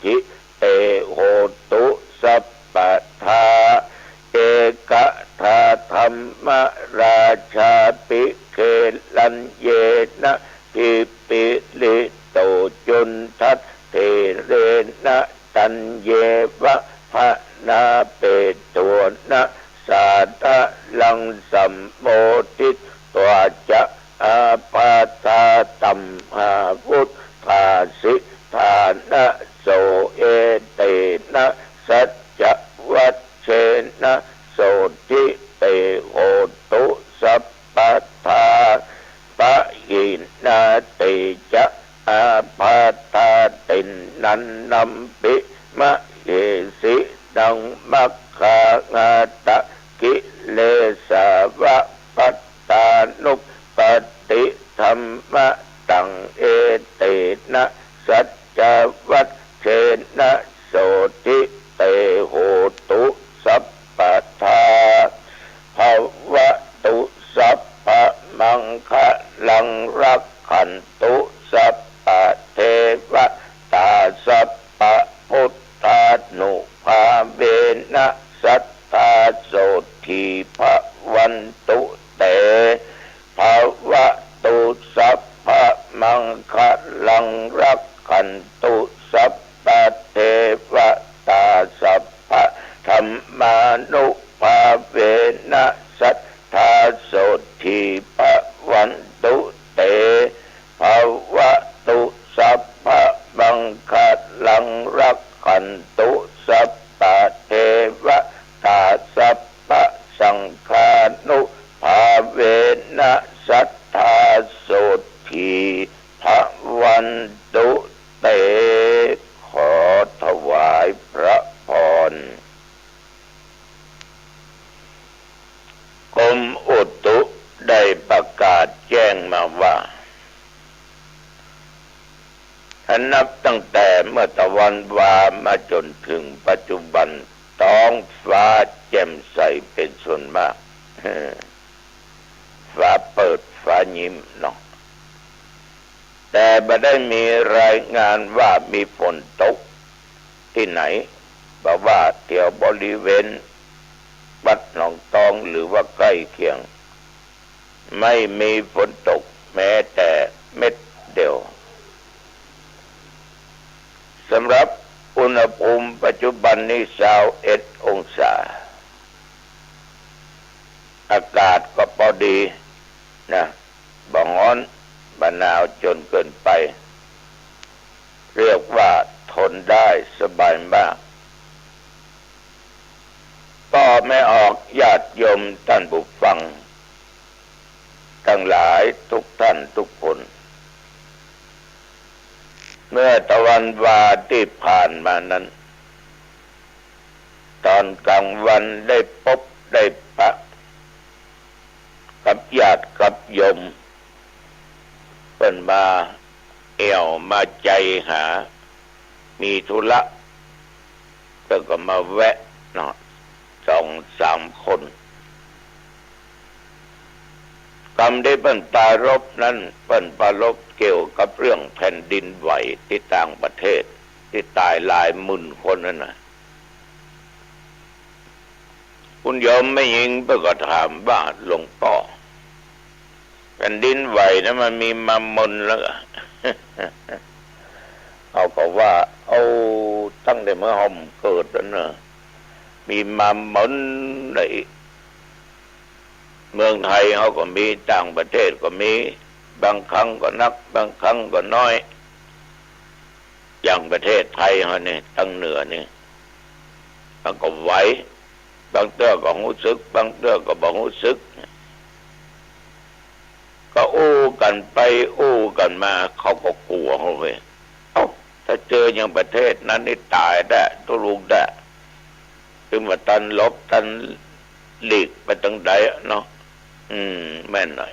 ทิเตโหตุสัพพทาเอกทาธรรมราชาปิเขลัญเยนะทิปิลิโตจุนทัตเทเรนะตัญเยวะภะนาเปตัวนะสาตะลังสัมโมทิตัวจะอาปาตาตัมหาวุธภาสิทานะโสเอเตนะสัจจวัชเชนะโสทิเตโหตุสัพพทาปะหินาติจะอาปาตาตินนันนัมปิมะเอสิดังมัคคางาตะกิเลสาวะปัตตานุปติธรรมะตังเอเตนะสัจจวัชเชนะโสทิเตโหตุสัพพทาภวตุสัพพมังคะลังรักขันตุสัพพเทวตาสัพพพุทธานุภาเวนะสัทธาโสทีภวันตุเตภวตุสัพพมังคะลังรักขันตุสัพพเทวตาสัพพธรรมานุภาเวนะสัทธาโสทีภวันตุเตภวตุสัพพมังคะลังรักขันตุสัพพเทวตาสัพพสังฆานุภาเวนะสัทธาโสทีภวันตุเตขอถวายพระพรกรมอุตุได้ประกาศแจ้งมาว่าถ้านับตั้งแต่เมื่อตะวันวามาจนถึงปัจจุบันท้องฟ้าแจ่มใสเป็นส่วนมากฟ้าเปิดฟ้ายิ้มเนาะแต่ไม่ได้มีรายงานว่ามีฝนตกที่ไหนบอกว่าเที่ยวบริเวณวัดหนองตองหรือว่าใกล้เคียงไม่มีฝนตกแม้แต่เม็ดเดียวสำหรับอุณหภูมิปัจจุบันนี้21 องศาอากาศก็พอดีนะบ่ร้อนบ่หนาวจนเกินไปเรียกว่าทนได้สบายมากก็ไม่ออกญาติโยมท่านผู้ฟังทั้งหลายทุกท่านทุกคนเมื่อตะวันวาที่ผ่านมานั้นตอนกลางวันได้พบได้ปะกับญาติกับโยมเป็นมาเอี่ยวมาใจหามีธุระแล้วก็มาแวะเนาะ2-3 คนกรรมได้เป็นปรารภนั้นเป็นปรารภเกี่ยวกับเรื่องแผ่นดินไหวที่ต่างประเทศที่ตายหลายหมื่นคนนั่นนะคุณโยมไม่ยิงเพื่อก็ถามว่าหลวงพ่อแผ่นดินไหวนะมันมีมามนแล้วเอาก็ว่าเอาตั้งแต่เมื่อห่มเกิดแล้วเนอะมีมามนในเมืองไทยเขาก็มีต่างประเทศก็มีบางครั้งก็นักบางครั้งก็น้อยอย่างประเทศไทยเขาเนี่ยตั้งเหนือนี่มันก็ไหวบางเตื้อก็รู้สึกบางเตื้อก็บ่รู้สึกก็อู้กันไปอู้กันมาเขาก็กลัวเขาเว้ยถ้าเจออย่างประเทศนั้นนี่ตายได้ตุลุงได้คือว่าตันลบตันหลีกไปตั้งใดเนาะแม่นหน่อย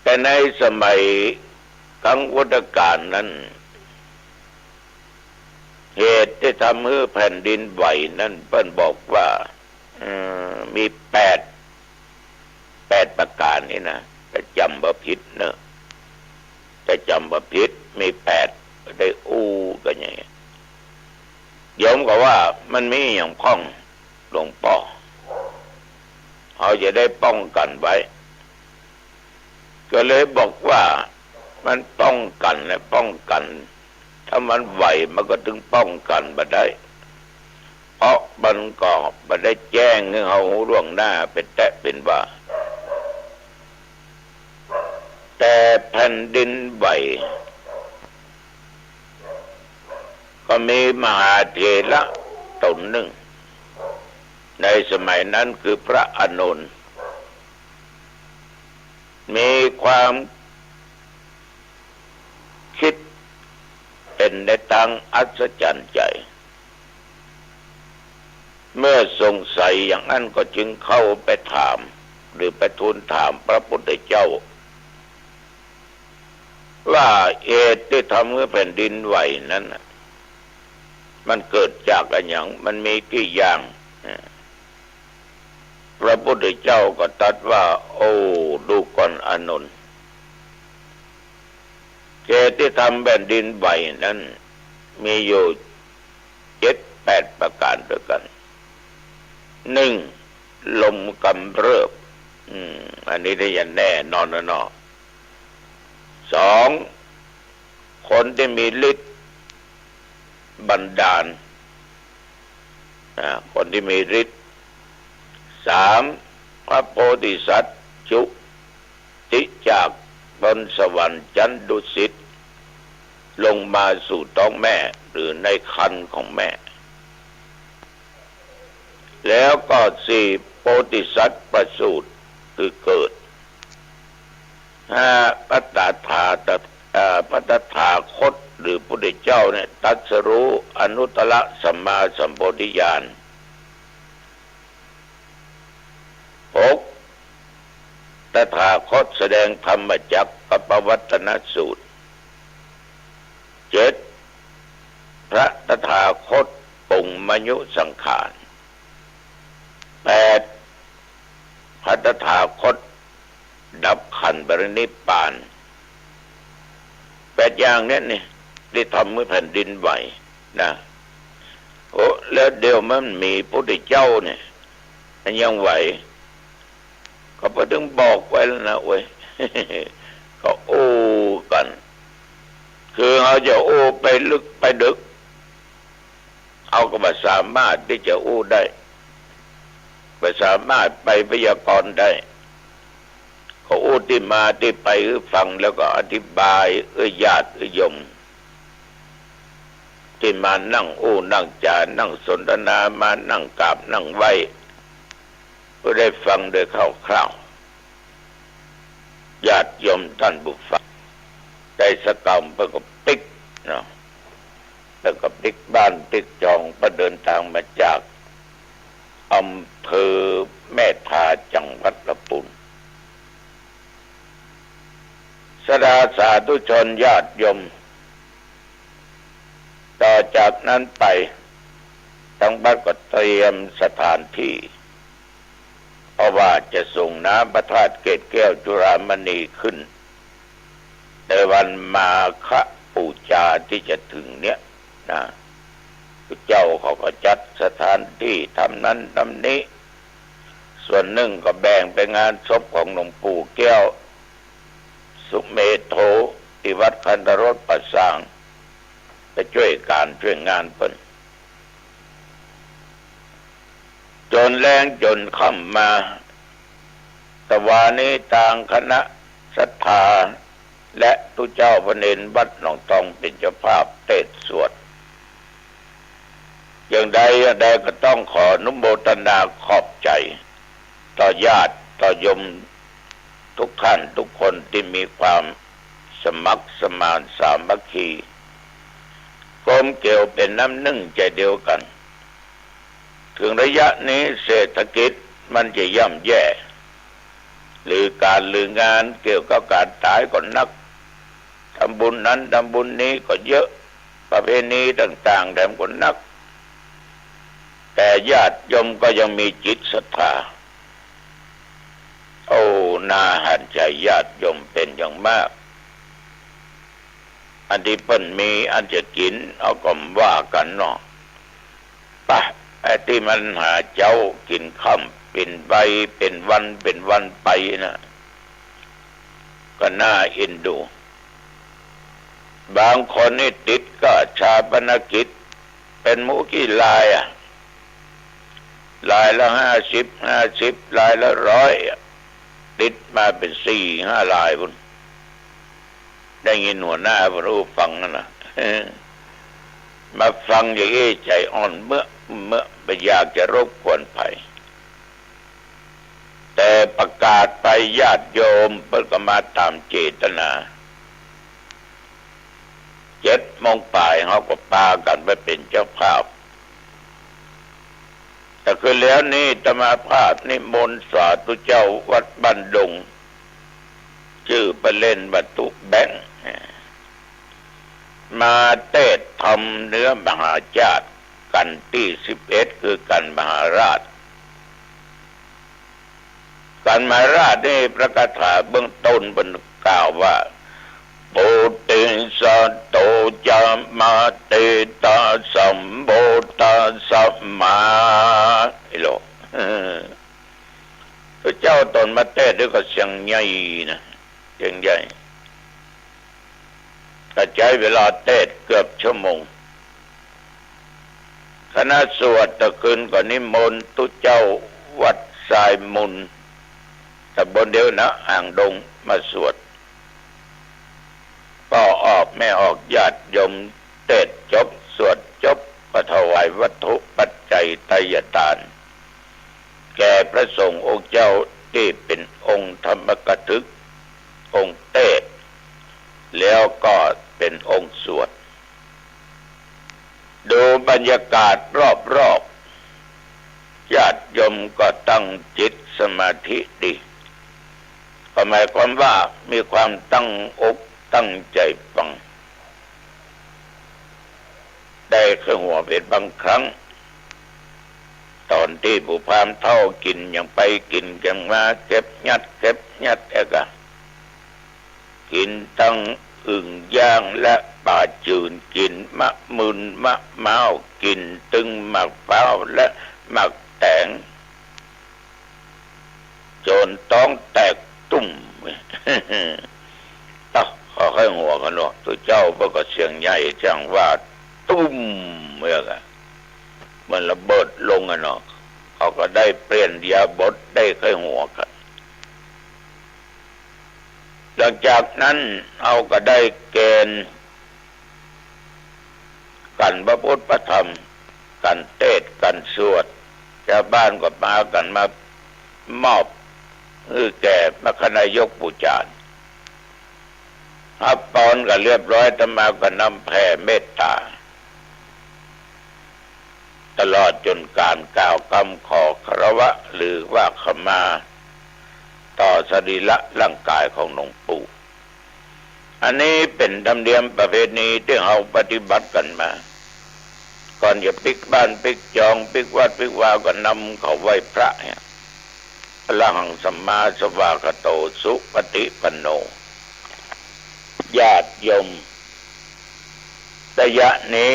แต่ในสมัยครั้งพุทธกาลนั้นเหตุที่ทำให้แผ่นดินไหวนั้นเพิ่นบอกว่ามี8ประการนี่นะจะจำบ่ผิดเนอะจะจำบ่ผิดมี8ได้อู้ มันมีอย่างพ้องหลวงพ่อเขาจะได้ป้องกันไว้ก็เลยบอกว่ามันป้องกันและป้องกันถ้ามันไหวมันก็ถึงป้องกันมาได้เพราะมันก็มาได้แจ้งให้เขาล่วงหน้าเป็นแตะเป็นว่าแต่แผ่นดินไหวก็มีมหาเถระตนหนึ่งในสมัยนั้นคือพระอานนท์มีความคิดเป็นในทางอัศจรรย์ใจเมื่อสงสัยอย่างนั้นก็จึงเข้าไปถามหรือไปทูลถามพระพุทธเจ้าว่าเหตุที่ทำให้แผ่นดินไหวนั้นมันเกิดจากอะไรอย่างมันมีกี่อย่างพระพุทธเจ้าก็ตรัสว่าโอ้ดูก่อนอานนท์เหตุที่ทำแผ่นดินไหวนั้นมีอยู่7-8ประการด้วยกัน1ลมกำเริบอันนี้ได้ยันแน่นอนนะเนาะ2คนที่มีฤทธิ์บันดาลคนที่มีฤทธิ์3พระโพธิสัตว์จุติจากบนสวรรค์ชั้นดุสิตลงมาสู่ท้องแม่หรือในครรภ์ของแม่แล้วก็4โพธิสัตว์ประสูติคือเกิด5พระตถาคตหรือพระพุทธเจ้าเนี่ยตรัสรู้อนุตตรสัมมาสัมโพธิญาณ6ตถาคตแสดงธรรมจักรกับปวัตตนสูตร7พระตถาคตปรุงมยุสังขาร8พระตถาคตดับขันธ์ปรินิพพาน8อย่างนี้นี่ได้ทำให้แผ่นดินไหวนะโอ้แล้วเดี๋ยวมันมีพระพุทธเจ้าเนี่ยมันยังไหวเขาพอถึงบอกไว้แล้วนะเว้ย เขาโอ้กันคือเขาจะโอ้ไปลึกไปดึกเอาก็มาสามารถที่จะโอ้ได้ไปสามารถไปพยากรณ์ได้เขาโอ้ที่มาที่ไปฟังแล้วก็อธิบายญาติโยมที่มานั่งโอ้นั่งจานั่งสนทนามานั่งกราบนั่งไหว้ก็ได้ฟังโดยคร่าวๆญาติโยมท่านผู้ฟังใจสกรรมเพื่อก็ปิกเนาะแล้วก็ปิกบ้านปิกจองก็เดินทางมาจากอำเภอแม่ทาจังหวัดลำพูนสดาสาธุชนญาติโยมต่อจากนั้นไปทั้งบ้านก็เตรียมสถานที่เพราะว่าจะส่งน้ำพระธาตุเกศแก้วจุฬามณีขึ้นในวันมาฆบูชาที่จะถึงเนี้ยนะเจ้าเขาก็จัดสถานที่ทำนั้นทำนี้ส่วนหนึ่งก็แบ่งไปงานศพของหลวงปู่แก้วสุเมโธที่วัดคันธรสประสางไปช่วยงานเพิ่นจนแรงจนค่ำมาตะวานี้ทางคณะศรัทธาและทุเจ้าพระเนรวัดหนองตองเป็นเจ้าภาพเทศน์สวดอย่างใดก็ต้องขออนุโมทนาขอบใจต่อญาติต่อโยมทุกท่านทุกคนที่มีความสมัครสมานสามัคคีกลมเกลียวเป็นน้ำหนึ่งใจเดียวกันถึงระยะนี้เศรษฐกิจมันจะย่ำแย่หรือการหรืองานเกี่ยวกับการตายก็นักทำบุญนั้นทำบุญนี้ก็เยอะประเพณีต่างๆแถมก็นักแต่ญาติโยมก็ยังมีจิตศรัทธาโอ้น่าหันใจญาติโยมเป็นอย่างมากอันที่เพิ่นมีอันจะกินเอาก็ว่ากันเนาะไป ไอ้ที่มันหาเจ้ากินค่ำเป็นใบเป็นวันไปนะก็น่าเอ็นดูบางคนนี่ติดก็ชาปนกิจเป็นหมูกี่ลายลายละ50ลายละ100ติดมาเป็น4-5 ลายบุญได้ยินหัวหน้าผู้รู้ฟังนะมาฟังอย่างนี้ใจอ่อนเมื่อไปอยากจะรบกวนภัยแต่ประกาศไปญาติโยมเพิ่นก็มาตามเจตนา7 โมงป่ายเขาก็ปากันไปเป็นเจ้าภาพแต่คือแล้วนี่อาตมาภาพนิมนต์สาธุเจ้าวัดบ้านดงชื่อไปเล่นวัตถุแบงมาเทศน์ทำเนื้อมหาชาติกันที่11คือกันมหาราชกันมหาราชนี่ประกาศเบื้องต้นบนกล่าวว่าปุติสัตโตจามาเตตาสัมโบตัสสะมาไอ้โลพระเจ้าตนมาเทศน์ด้วยก็เสียงใหญ่นะเสียงใหญ่ก็ใช้เวลาเทศน์เกือบชั่วโมงคณะสวดตะคืนก็นิมนต์ตุเจ้าวัดสายมุนตำบลเดียวนะอ่างดงมาสวดก็ออกไม่ออกญาติโยมเทศน์จบสวดจบก็ถวายวัตถุปัจจัยไตรยทานแก่พระสงฆ์องค์เจ้าที่เป็นองค์ธรรมกถึกองค์เทศน์แล้วก็เป็นองค์สวดดูบรรยากาศรอบๆญาติโยมก็ตั้งจิตสมาธิดีก็หมายความว่ามีความตั้งอกตั้งใจฟังได้เครื่องหัวเป็นบางครั้งตอนที่ผู้พามเท่ากินยังไปกินกันมาเก็บยัดเอกะกินตั้งอึ่งย่างและปลาจืดกินมะมึนมะเมากินตึงหมักเป้าและหมักแตงจนต้องแตกตุ่มเขาให้หัวกันเนาะตัวเจ้าพวกก็เสียงใหญ่จังว่าตุ้มเมื่อไงมันระเบิดลงกันเนาะเขาก็ได้เปลี่ยนยาบทได้ให้หัวกันหลังจากนั้นเอาก็ได้เกณฑ์กันพระพุทธพระธรรมกันเทศน์กันสวดชาวบ้านก็มากันมามอบแก่มคณายกผู้จารปอนก็เรียบร้อยธรรมาก็นำแผ่เมตตาตลอดจนการกล่าวคำขอคารวะหรือว่าขมาต่อสรีระร่างกายของหลวงปู่อันนี้เป็นธรรมเนียมประเพณีที่เราปฏิบัติกันมาก่อนจะปิกบ้านปิกจองปิกวัดปิกวาก็นำเขาไหว้พระเนี่ยอรหังสัมมาสัมพุทธโตสุปฏิปันโนญาติโยมระยะนี้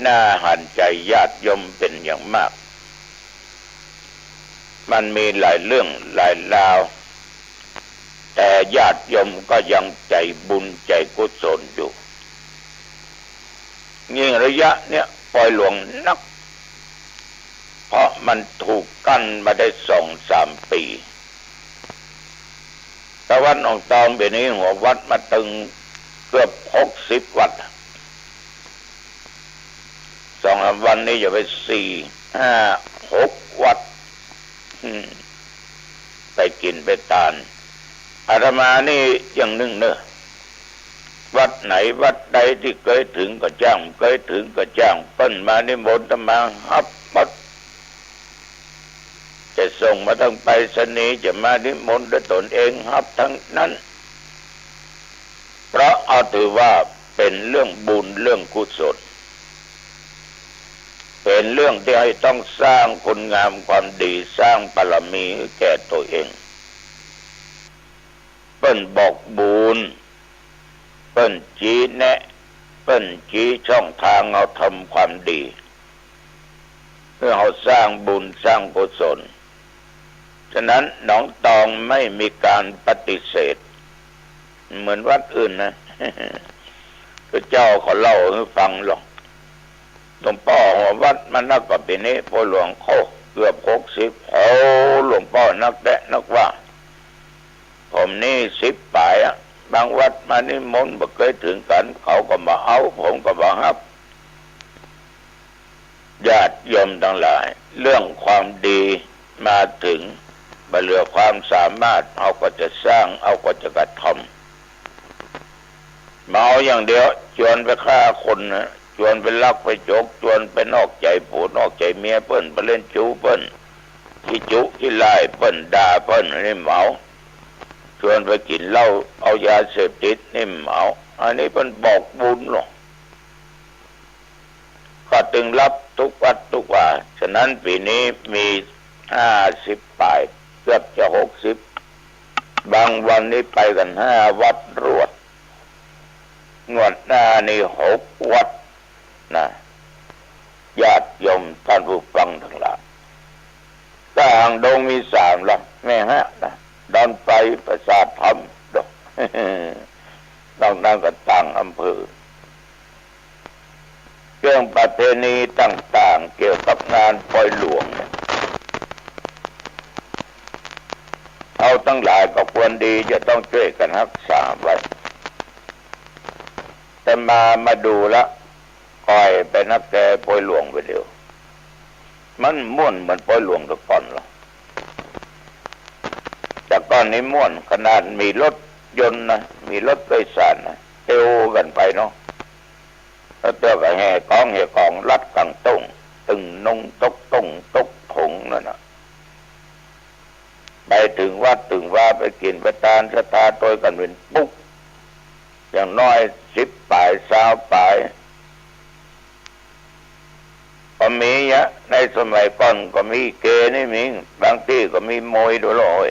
น่าหันใจญาติโยมเป็นอย่างมากมันมีหลายเรื่องหลายราวแต่ญาติโยมก็ยังใจบุญใจกุศลอยู่ยิ่งระยะเนี้ยปล่อยหลวงนักเพราะมันถูกกั้นมาได้2-3 ปีตะวันออกตอมแบบนี้หัววัดมาตึงเกือบ60 วัด2-3 วันนี้จะไป4-5-6 วัดไปกินไปทานอาตมานี่อย่างหนึ่งเนอะวัดไหนวัดใดที่เคยถึงก็จ้างเคยถึงก็จ้างเปิ้นมานิมนต์อาตมาฮับบัดจะส่งมาทางไปรษณีย์จะมานิมนต์ด้วยตนเองฮับทั้งนั้นเพราะเอาถือว่าเป็นเรื่องบุญเรื่องกุศลเป็นเรื่องที่ให้ต้องสร้างคุณงามความดีสร้างบารมีแก่ตัวเองเปิ้นบอกบุญเปิ้นชี้แนะเปิ้นชี้ช่องทางเอาทำความดี พื่อเราสร้างบุญสร้างกุศลฉะนั้นหนองตองไม่มีการปฏิเสธเหมือนวัดอื่นนะพระเจ้าเขาเล่าให้ฟังหรอกหลวงพ่อหัววัดมันนักกับปีนี้พอหลวงโคเกือบ60โอ้หลวงพ่อนักแดะนักว่าผมนี่10 ป่ายอะบางวัดมานิมนต์บ่เคยถึงกันเขาก็มาเอาผมก็มาฮับญาติโยมทั้งหลายเรื่องความดีมาถึงบ่เหลือความสามารถเอาก็จะสร้างเอาก็จะกระทำมาเอาอย่างเดียวชวนไปฆ่าคนนะชวนไปลักไปจกชวนไปนอกใจผัวนอกใจเมียเปิ้นไปเล่นจูเปิ้นที่จุที่ไล่เปิ้นด่าเปิ้นนี่เหมาชวนไปกินเหล้าเอายาเสพติดนี่เหมาอันนี้เปิ้นบอกบุญหรอกก็ตึงรับทุกวัดทุกว่าฉะนั้นปีนี้มี50 ป่ายเกือบจะ60บางวันนี้ไปกัน5 วัดรวดงวดหน้านี่6 วัดนะญาติโยมท่านผู้ฟังทั้งหลายถ้าหางดงมี3ละแม่ฮะนะดอนไปประสาทธรรมดอกต้องนั่งกันต่างอำเภอเรื่องประเพณีต่างๆเกี่ยวกับงานปล่อยหลวงเอาทั้งหลายก็ควรดีจะต้องช่วยกันรักษาไว้แต่มาดูละคอยไปนักแต่ปล่อยหลวงไปเดียวมันม่วนเหมือนปล่อยหลวงทุกก่อนหรอแต่ก่อนนี้ม่วนขนาดมีรถยนต์นะมีรถโดยสารนะเตียวกันไปเนาะแล้วเตียวกับแห่กองรัดกังต้งตึงนงตกต้งตกถงนั่นนะไปถึงวัดถึงว่าไปกินไปทานสถาโดยกันเป็นปุ๊กอย่างน้อย10 ป่าย20 ป่ายก็มีอะในสมัยก่อนก็มีเกนี่มีบางที่ก็มีมวยด้วยเลย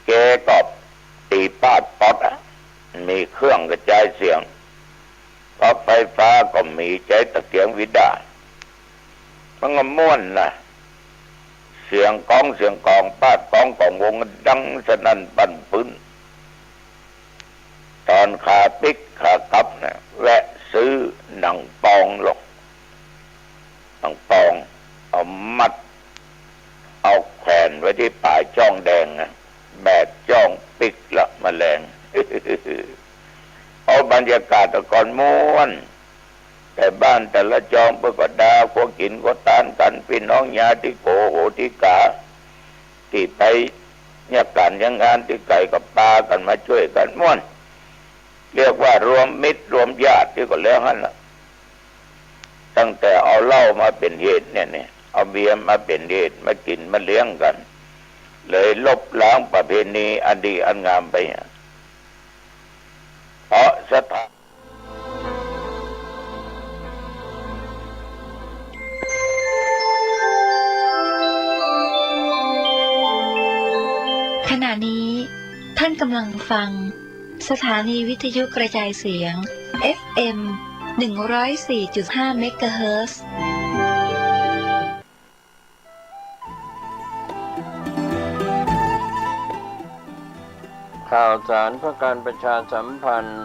เกก็ตีปาดปอดอะมีเครื่องกระจายเสียงพอไฟฟ้าก็มีใจตะเกียงวิดามันก็ม่วนนะเสียงกองปาดกองของวงดังสนั่นปั่นปื้นตอนขาปิกขากลับนะแวะซื้อหนังปองหรอกหนังปองเอามัดเอาแขวนไว้ที่ปลายจ้องแดงนะแบบจ้องปิกละแมลง เอาบรรยากาศตะกอนม้วนแต่บ้านแต่ละจองเพื่อก็ดาพวกกินก็ตานกันพี่น้องญาติโกโหติกาที่ไปเนี่ยการยังงานที่ไก่กับปลากันมาช่วยกันม้วนเรียกว่ารวมมิตรรวมญาติที่ก็แล้วนั่นแหละตั้งแต่เอาเหล้ามาเป็นเหตุเนี่ยเอาเบียร์มาเป็นเหตุมากินมาเลี้ยงกันเลยลบล้างประเพณีอันดีอันงามไปเพราะสถานขณะนี้ท่านกำลังฟังสถานีวิทยุกระจายเสียง FM 104.5 เมกะเฮิรตซ์ข่าวสารเพื่อการประชาสัมพันธ์